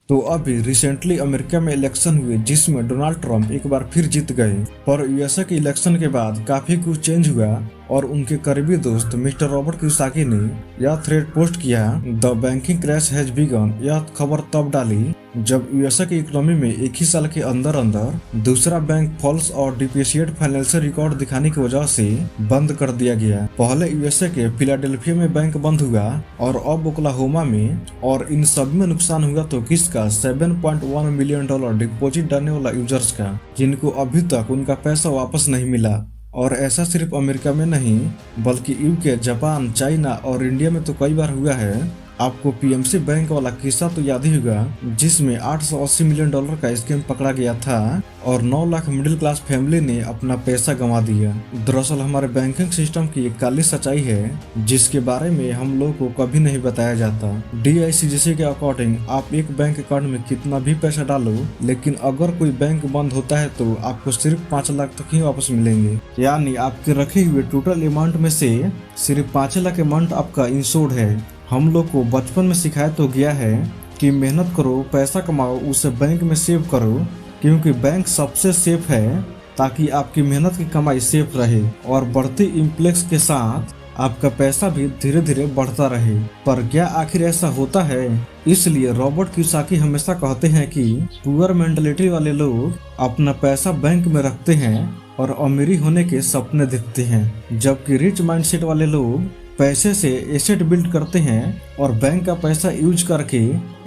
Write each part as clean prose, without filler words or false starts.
तो अभी recently America में इलेक्शन हुए जिसमें डोनाल्ड ट्रंप एक बार फिर जीत गए। पर यूएसए के इलेक्शन के बाद काफी कुछ चेंज हुआ और उनके करीबी दोस्त मिस्टर रॉबर्ट कियोसाकी ने यह थ्रेड पोस्ट किया, the banking crash has begin. यह खबर तब डाली जब यूएसए की इकोनॉमी में एक ही साल के अंदर अंदर दूसरा बैंक फॉल्स और डिप्रिशिएट फाइनेंशियल रिकॉर्ड दिखाने की वजह से बंद कर दिया गया। पहले यूएसए के फिलाडेल्फिया में बैंक बंद हुआ और अब ओक्लाहोमा में, और इन सब में नुकसान हुआ तो किसका? $7.1 मिलियन डिपॉजिट डालने वाला यूजर्स का, जिनको अभी तक उनका पैसा वापस नहीं मिला। और ऐसा सिर्फ अमेरिका में नहीं बल्कि यूके, जापान, चाइना और इंडिया में तो कई बार हुआ है। आपको पीएमसी बैंक वाला किस्सा तो याद ही होगा जिसमें $880 मिलियन का स्कैम पकड़ा गया था और 9 लाख मिडिल क्लास फैमिली ने अपना पैसा गंवा दिया। दरअसल हमारे बैंकिंग सिस्टम की एक काली सच्चाई है जिसके बारे में हम लोगों को कभी नहीं बताया जाता। DICGC के अकॉर्डिंग आप एक बैंक अकाउंट में कितना भी पैसा डालो, लेकिन अगर कोई बैंक बंद होता है तो आपको सिर्फ 5 लाख तक ही वापस मिलेंगे। यानी आपके रखे हुए टोटल अमाउंट में से सिर्फ 5 लाख अमाउंट आपका इंश्योर्ड है। हम लोग को बचपन में सिखाया तो गया है कि मेहनत करो, पैसा कमाओ, उसे बैंक में सेव करो, क्योंकि बैंक सबसे सेफ है ताकि आपकी मेहनत की कमाई सेफ रहे और बढ़ती इन्फ्लेक्स के साथ आपका पैसा भी धीरे धीरे बढ़ता रहे। पर क्या आखिर ऐसा होता है? इसलिए रॉबर्ट कियोसाकी हमेशा कहते हैं कि पुअर मेंटालिटी वाले लोग अपना पैसा बैंक में रखते हैं और अमीरी होने के सपने देखते हैं, जबकि रिच माइंडसेट वाले लोग पैसे से एसेट बिल्ड करते हैं और बैंक का पैसा यूज करके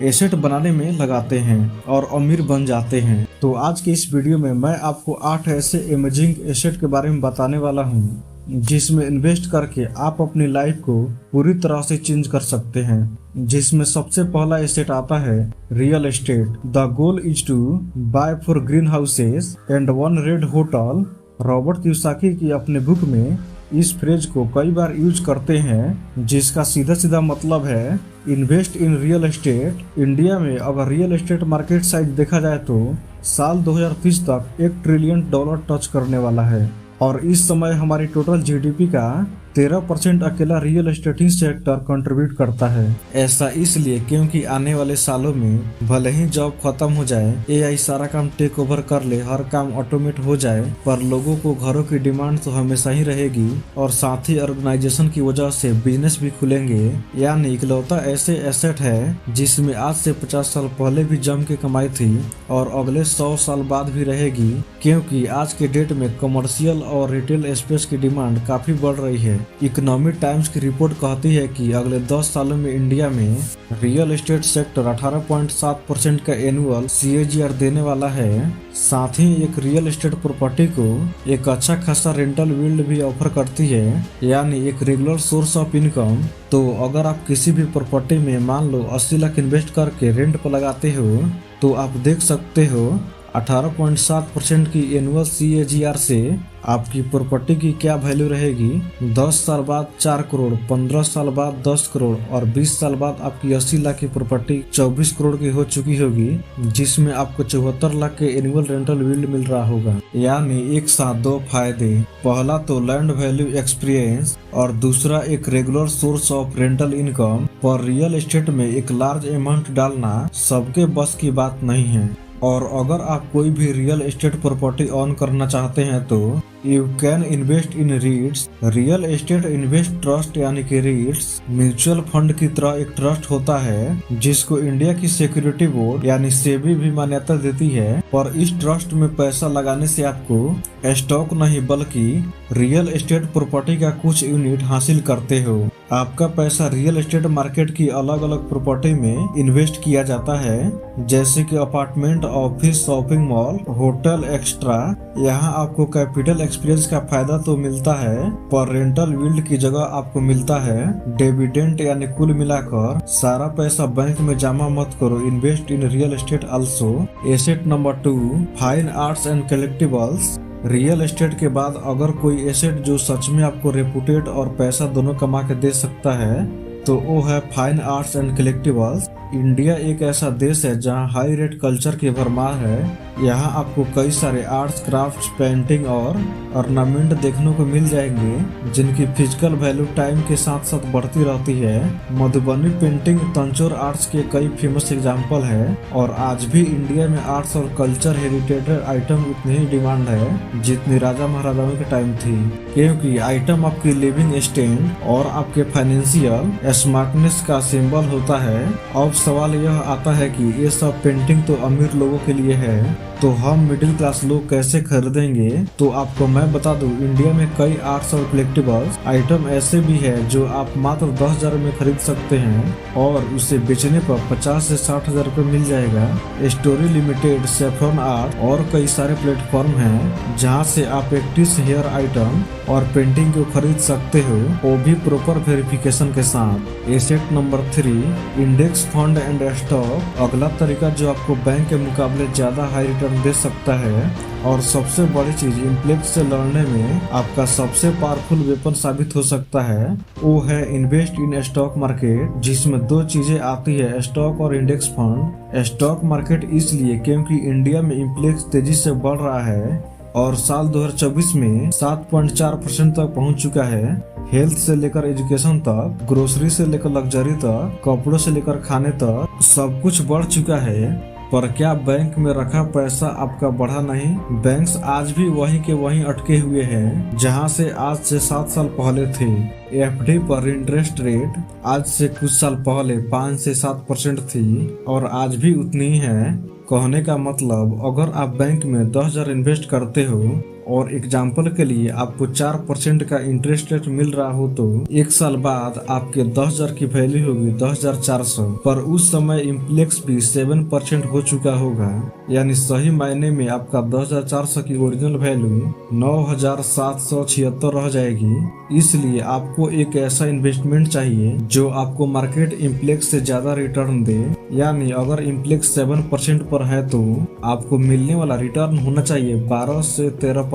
एसेट बनाने में लगाते हैं और अमीर बन जाते हैं। तो आज के इस वीडियो में मैं आपको 8 ऐसे अमेजिंग एसेट के बारे में बताने वाला हूं जिसमें इन्वेस्ट करके आप अपनी लाइफ को पूरी तरह से चेंज कर सकते हैं। जिसमें सबसे पहला एसेट आता है real estate. The goal is to buy four green houses and one red hotel. Robert Kiyosaki की अपने बुक में इस फ्रेज को कई बार यूज करते हैं जिसका सीधा सीधा मतलब है invest in real estate. India में अगर रियल एस्टेट मार्केट साइज देखा जाए तो साल 2030 तक $1 ट्रिलियन टच करने वाला है और इस समय हमारी टोटल जीडीपी का 13% अकेला रियल एस्टेटिंग सेक्टर कंट्रीब्यूट करता है। ऐसा इसलिए क्योंकि आने वाले सालों में भले ही जॉब खत्म हो जाए, एआई सारा काम टेक ओवर कर ले, हर काम ऑटोमेट हो जाए, पर लोगों को घरों की डिमांड तो हमेशा ही रहेगी और साथ ही ऑर्गेनाइजेशन की वजह से बिजनेस भी खुलेंगे। यानी इकलौता ऐसे एसेट है जिसमें आज से 50 साल पहले भी जम के कमाई थी और अगले 100 साल बाद भी रहेगी, क्योंकि आज के डेट में कमर्शियल और रिटेल स्पेस की डिमांड काफी बढ़ रही है। इकोनॉमिक टाइम्स की रिपोर्ट कहती है कि अगले 10 सालों में इंडिया में रियल एस्टेट सेक्टर 18.7% का एनुअल CAGR देने वाला है। साथ ही एक रियल एस्टेट प्रॉपर्टी को एक अच्छा खासा रेंटल यील्ड भी ऑफर करती है, यानी एक रेगुलर सोर्स ऑफ इनकम। तो अगर आप किसी भी प्रॉपर्टी में मान लो 80 लाख इन्वेस्ट करके रेंट पर लगाते हो तो आप देख सकते हो 18.7% की एनुअल CAGR से आपकी प्रॉपर्टी की क्या वैल्यू रहेगी। 10 साल बाद 4 करोड़, 15 साल बाद 10 करोड़ और 20 साल बाद आपकी 80 लाख की प्रॉपर्टी 24 करोड़ की हो चुकी होगी, जिसमें आपको 74 लाख के एनुअल रेंटल यील्ड मिल रहा होगा। यानी एक साथ 2 फायदे, पहला तो लैंड वैल्यू एक्सपीरियंस और दूसरा एक regular source of rental income. पर रियल एस्टेट में एक लार्ज अमाउंट डालना सबके बस की बात नहीं है और अगर आप कोई भी रियल एस्टेट प्रॉपर्टी ऑन करना चाहते हैं तो you can invest in रीट्स। Real estate invest trust यानी कि रीट्स म्यूचुअल फंड की तरह एक ट्रस्ट होता है जिसको इंडिया की सिक्योरिटी बोर्ड यानी सेबी भी मान्यता देती है। पर इस ट्रस्ट में पैसा लगाने से आपको स्टॉक नहीं बल्कि रियल एस्टेट प्रॉपर्टी का कुछ यूनिट हासिल करते हो। आपका पैसा रियल एस्टेट मार्केट की अलग अलग प्रॉपर्टी में इन्वेस्ट किया जाता है, जैसे कि apartment, office, shopping mall, hotel extra. यहाँ आपको कैपिटल एक्सपीरियंस का फायदा तो मिलता है, पर रेंटल यील्ड की जगह आपको मिलता है डिविडेंड। यानी कुल मिलाकर सारा पैसा बैंक में जमा मत करो, invest in real estate also. Asset number 2, fine arts and collectibles. Real estate के बाद अगर कोई एसेट जो सच में आपको रेपुटेड और पैसा दोनों कमा के दे सकता है तो वो है fine arts and collectibles. India एक ऐसा देश है जहां हाई रेट कल्चर की भरमार है यहाँ आपको कई सारे आर्ट्स, क्राफ्ट्स, पेंटिंग और ऑर्नामेंट देखने को मिल जाएंगे जिनकी फिजिकल वैल्यू टाइम के साथ साथ बढ़ती रहती है। मधुबनी पेंटिंग तंजौर आर्ट्स के कई फेमस एग्जाम्पल है और आज भी इंडिया में आर्ट्स और कल्चर हेरिटेज आइटम उतनी ही डिमांड है जितनी राजा महाराजाओं के टाइम थी, क्योंकि आइटम आपकी लिविंग स्टैंड और आपके फाइनेंशियल स्मार्टनेस का सिंबल होता है। अब सवाल यह आता है कि ये सब पेंटिंग तो अमीर लोगों के लिए है, तो हम मिडिल क्लास लोग कैसे खरीदेंगे? तो आपको मैं बता दूं, इंडिया में कई आर्ट्स और कलेक्टिबल्स आइटम ऐसे भी है जो आप मात्र 10,000 में खरीद सकते हैं और उसे बेचने पर 50 से 60,000 रुपये मिल जाएगा। स्टोरी लिमिटेड, सेफ्रॉन आर्ट और कई सारे प्लेटफॉर्म हैं जहां से आप एक टिश हेयर आइटम और पेंटिंग को खरीद सकते हो, वो भी प्रॉपर वेरिफिकेशन के साथ। Asset number 3, index fund and stock. अगला तरीका जो आपको बैंक के मुकाबले ज्यादा हाई रिटर्न दे सकता है और सबसे बड़ी चीज इन्फ्लेक्शन से लड़ने में आपका सबसे पावरफुल वेपन साबित हो सकता है, वो है इन्वेस्ट इन स्टॉक मार्केट, जिसमें दो चीजें आती है, स्टॉक और इंडेक्स फंड। स्टॉक मार्केट इसलिए क्योंकि इंडिया में इन्फ्लेक्शन तेजी से बढ़ रहा है और साल 2024 में 7.4% तक पहुंच चुका है। हेल्थ से लेकर एजुकेशन तक, ग्रोसरी से लेकर लग्जरी तक, कपड़ों से लेकर खाने तक सब कुछ बढ़ चुका है। पर क्या बैंक में रखा पैसा आपका बढ़ा नहीं? बैंक्स आज भी वहीं के वहीं अटके हुए हैं जहां से आज से 7 साल पहले थे। एफडी पर इंटरेस्ट रेट आज से कुछ साल पहले 5 से 7% थी और आज भी उतनी ही है। कहने का मतलब, अगर आप बैंक में 10,000 इन्वेस्ट करते हो और एग्जाम्पल के लिए आपको 4% का इंटरेस्ट रेट मिल रहा हो, तो एक साल बाद आपके 10,000 की वैल्यू होगी 10,400, पर उस समय इन्फ्लेक्शन भी 7% हो चुका होगा, यानी सही मायने में आपका 10,400 की ओरिजिनल वैल्यू 9,776 रह जाएगी। इसलिए आपको एक ऐसा इन्वेस्टमेंट चाहिए जो आपको मार्केट इन्फ्लेक्शन से ज्यादा रिटर्न दे, यानी अगर इन्फ्लेक्शन 7% पर है तो आपको मिलने वाला रिटर्न होना चाहिए 12 से 13%।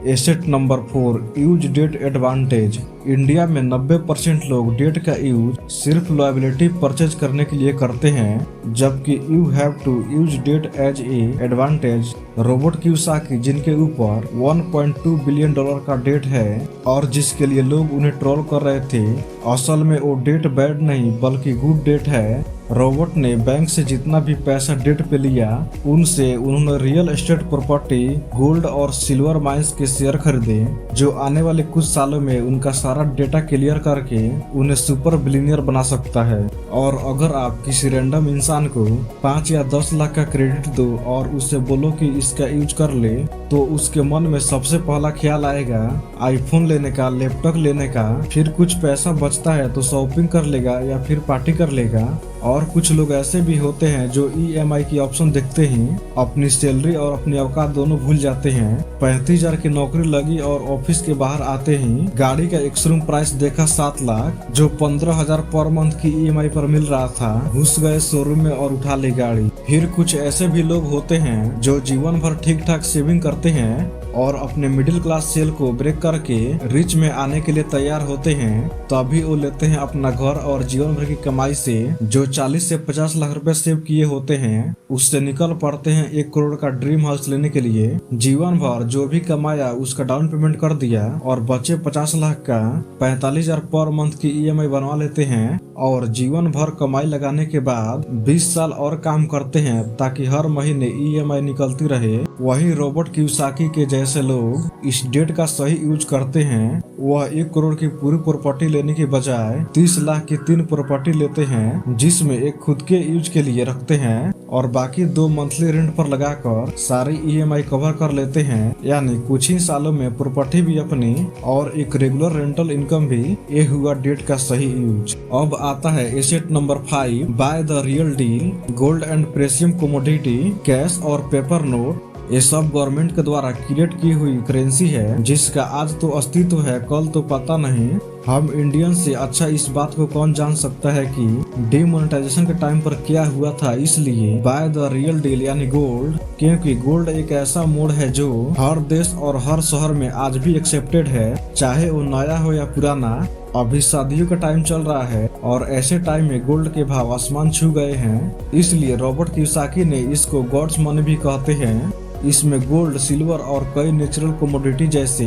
Asset number 4, use debt advantage. India में 90% लोग डेट का यूज सिर्फ लायबिलिटी परचेज करने के लिए करते हैं, जबकि you have to use debt as a advantage. Robert Kiyosaki, जिनके ऊपर $1.2 बिलियन का डेट है और जिसके लिए लोग उन्हें ट्रोल कर रहे थे, असल में वो डेट बैड नहीं बल्कि गुड डेट है। रॉबर्ट ने बैंक से जितना भी पैसा डेट पे लिया, उनसे उन्होंने रियल एस्टेट प्रॉपर्टी, गोल्ड और सिल्वर माइंस के शेयर खरीदे, जो आने वाले कुछ सालों में उनका सारा डेटा क्लियर करके उन्हें सुपर बिलियनियर बना सकता है। और अगर आप किसी रैंडम इंसान को 5 या 10 लाख का क्रेडिट दो और उससे बोलो कि इसका यूज कर ले, तो उसके मन में सबसे पहला ख्याल आएगा आईफोन लेने का, लैपटॉप लेने का। फिर कुछ पैसा बचता है तो शॉपिंग कर लेगा या फिर पार्टी कर लेगा। और कुछ लोग ऐसे भी होते हैं जो EMI की ऑप्शन देखते ही अपनी सैलरी और अपनी औकात दोनों भूल जाते हैं। 35,000 की नौकरी लगी और ऑफिस के बाहर आते ही गाड़ी का एक्स-शोरूम प्राइस देखा 7 लाख, जो 15,000 पर मंथ की EMI पर मिल रहा था। घुस गए शोरूम में और उठा ली गाड़ी। फिर कुछ ऐसे भी लोग होते हैं जो जीवन भर ठीक ठाक सेविंग करते हैं और अपने मिडिल क्लास सेल को ब्रेक करके रिच में आने के लिए तैयार होते हैं। तभी वो लेते हैं अपना घर और जीवन भर की कमाई से जो 40 से 50 लाख रुपए सेव किए होते हैं, उससे निकल पड़ते हैं 1 करोड़ का ड्रीम हाउस लेने के लिए। जीवन भर जो भी कमाया उसका डाउन पेमेंट कर दिया और बचे 50 लाख का 45,000 पर मंथ की EMI बनवा लेते हैं और जीवन भर कमाई लगाने के बाद 20 साल और काम करते हैं ताकि हर महीने EMI निकलती रहे। वही रॉबर्ट कियोसाकी के जैसे लोग इस डेट का सही यूज करते हैं। वह 1 करोड़ की पूरी प्रॉपर्टी लेने के बजाय 30 लाख की 3 प्रॉपर्टी लेते हैं, जिसमें एक खुद के यूज के लिए रखते हैं और बाकी 2 मंथली रेंट पर लगाकर सारी EMI कवर कर लेते हैं। यानी कुछ ही सालों में प्रॉपर्टी भी अपनी और एक रेगुलर रेंटल इनकम भी। ये हुआ डेट का सही यूज। अब आता है asset number 5, buy the real deal. Gold and precious commodity, cash और पेपर नोट, ये सब गवर्नमेंट के द्वारा क्रिएट की हुई करेंसी है जिसका आज तो अस्तित्व है, कल तो पता नहीं। हम इंडियन से अच्छा इस बात को कौन जान सकता है कि डिमोनेटाइजेशन के टाइम पर क्या हुआ था। इसलिए बाय द रियल डील यानी गोल्ड, क्योंकि गोल्ड एक ऐसा मोड है जो हर देश और हर शहर में आज भी एक्सेप्टेड है, चाहे वो नया हो या पुराना। अभी शादियों का टाइम चल रहा है और ऐसे टाइम में गोल्ड के भाव आसमान छू गए हैं। इसलिए रॉबर्ट कियोसाकी ने इसको गॉड्स मनी भी कहते हैं। इसमें गोल्ड, सिल्वर और कई नेचुरल कमोडिटी जैसे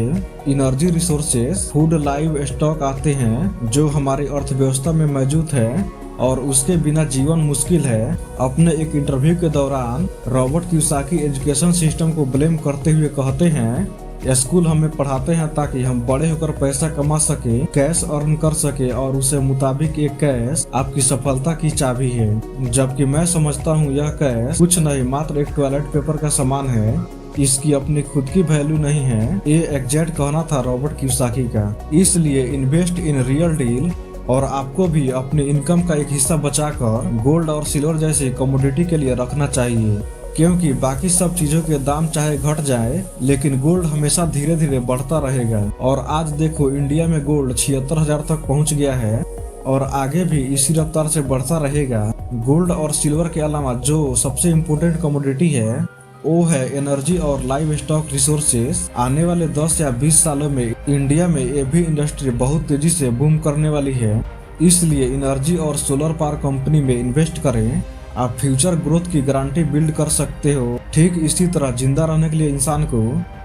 energy resources, food, live stock आते हैं जो हमारी अर्थव्यवस्था में मौजूद है और उसके बिना जीवन मुश्किल है। अपने एक इंटरव्यू के दौरान रॉबर्ट कियोसाकी एजुकेशन सिस्टम को ब्लेम करते हुए कहते हैं, स्कूल हमें पढ़ाते हैं ताकि हम बड़े होकर पैसा कमा सके, कैश अर्न कर सके और उसे मुताबिक एक कैश आपकी सफलता की चाबी है। जबकि मैं समझता हूँ यह कैश कुछ नहीं, मात्र एक टॉयलेट पेपर का सामान है। इसकी अपनी खुद की वैल्यू नहीं है। ये एग्जैक्ट कहना था रॉबर्ट कियोसाकी का। इसलिए इन्वेस्ट इन रियल डील और आपको भी अपनी इनकम का एक हिस्सा बचाकर गोल्ड और सिल्वर जैसे कमोडिटी के लिए रखना चाहिए, क्योंकि बाकी सब चीजों के दाम चाहे घट जाए लेकिन गोल्ड हमेशा धीरे धीरे बढ़ता रहेगा। और आज देखो इंडिया में गोल्ड 76,000 तक पहुंच गया है और आगे भी इसी रफ्तार से बढ़ता रहेगा। गोल्ड और सिल्वर के अलावा जो सबसे इम्पोर्टेंट कमोडिटी है वो है एनर्जी और लाइव स्टॉक रिसोर्सेस। आने वाले 10 या 20 सालों में इंडिया में ये भी इंडस्ट्री बहुत तेजी से बूम करने वाली है। इसलिए एनर्जी और सोलर पावर कंपनी में इन्वेस्ट करें। आप फ्यूचर ग्रोथ की गारंटी बिल्ड कर सकते हो। ठीक इसी तरह जिंदा रहने के लिए इंसान को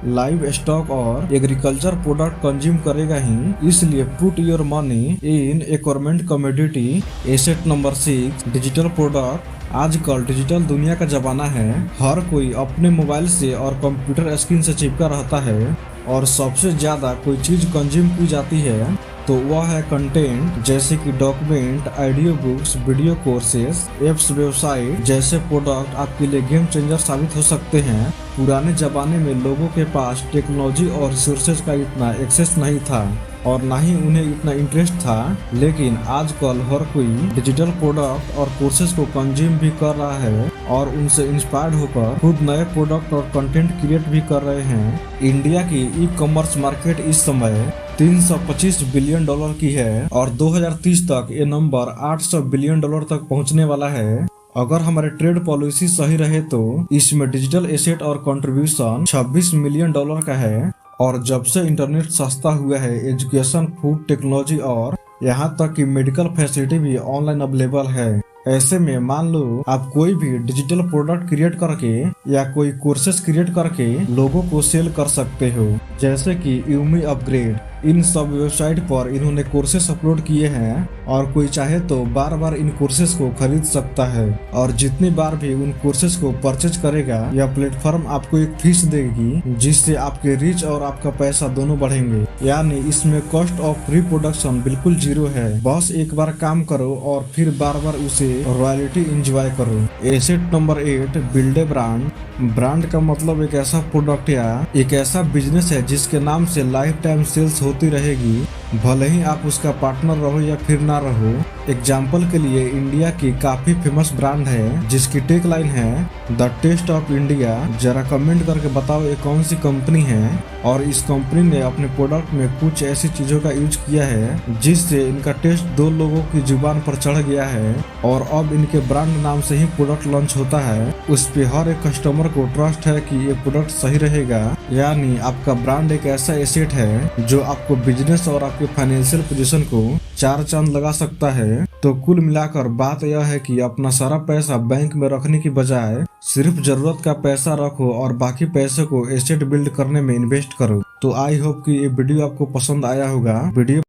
लाइव स्टॉक और एग्रीकल्चर प्रोडक्ट कंज्यूम करेगा ही। इसलिए put your money in A government commodity. Asset number 6, digital product. आजकल डिजिटल दुनिया का जमाना है। हर कोई अपने मोबाइल से और कंप्यूटर स्क्रीन से चिपका रहता है और सबसे ज्यादा कोई चीज कंज्यूम की जाती है तो वह है कंटेंट, जैसे कि document, audio books, video courses, apps, website जैसे प्रोडक्ट आपके लिए गेम चेंजर साबित हो सकते हैं। पुराने जमाने में लोगों के पास टेक्नोलॉजी और रिसोर्सेज का इतना एक्सेस नहीं था और ना ही उन्हें इतना इंटरेस्ट था, लेकिन आजकल हर कोई डिजिटल प्रोडक्ट और कोर्सेज को कंज्यूम भी कर रहा है और उनसे इंस्पायर्ड होकर खुद नए प्रोडक्ट और कंटेंट क्रिएट भी कर रहे हैं। इंडिया की ई कॉमर्स मार्केट इस समय 325 बिलियन डॉलर की है और 2030 तक ये नंबर 800 बिलियन डॉलर तक पहुंचने वाला है। अगर हमारे ट्रेड पॉलिसी सही रहे तो इसमें डिजिटल एसेट और कंट्रीब्यूशन 26 मिलियन डॉलर का है। और जब से इंटरनेट सस्ता हुआ है, एजुकेशन, फूड, टेक्नोलॉजी और यहाँ तक कि मेडिकल फैसिलिटी भी ऑनलाइन अवेलेबल है। ऐसे में मान लो आप कोई भी डिजिटल प्रोडक्ट क्रिएट करके या कोई कोर्सेज क्रिएट करके लोगों को सेल कर सकते हो, जैसे कि यूमी अपग्रेड। इन सब वेबसाइट पर इन्होंने कोर्सेज अपलोड किए हैं और कोई चाहे तो बार बार इन कोर्सेज को खरीद सकता है और जितनी बार भी उन कोर्सेज को परचेज करेगा यह प्लेटफॉर्म आपको एक फीस देगी, जिससे आपके रीच और आपका पैसा दोनों बढ़ेंगे। यानी इसमें कॉस्ट ऑफ रिप्रोडक्शन बिल्कुल जीरो है। बस एक बार काम करो और फिर बार बार उसे रॉयल्टी एंजॉय करो। Asset number 8, build a brand. Brand का मतलब एक ऐसा प्रोडक्ट या एक ऐसा बिजनेस है जिसके नाम से लाइफ टाइम सेल्स होती रहेगी, भले ही आप उसका पार्टनर रहो या फिर ना रहो। एग्जाम्पल के लिए इंडिया की काफी फेमस ब्रांड है जिसकी टेक लाइन है द टेस्ट ऑफ इंडिया। जरा कमेंट करके बताओ ये कौन सी कंपनी है और इस कंपनी ने अपने प्रोडक्ट में कुछ ऐसी चीजों का यूज किया है जिससे इनका टेस्ट 2 लोगों की जुबान पर चढ़ गया है और अब इनके ब्रांड नाम से ही प्रोडक्ट लॉन्च होता है। उस पे हर एक कस्टमर को ट्रस्ट है कि ये प्रोडक्ट सही रहेगा। यानी आपका ब्रांड एक ऐसा एसेट है जो आपको बिजनेस और आपके फाइनेंशियल पोजीशन को 4 चांद लगा सकता है। तो कुल मिलाकर बात यह है कि अपना सारा पैसा बैंक में रखने की बजाय सिर्फ जरूरत का पैसा रखो और बाकी पैसे को एसेट बिल्ड करने में इन्वेस्ट करो। तो आई होप कि ये वीडियो आपको पसंद आया होगा। वीडियो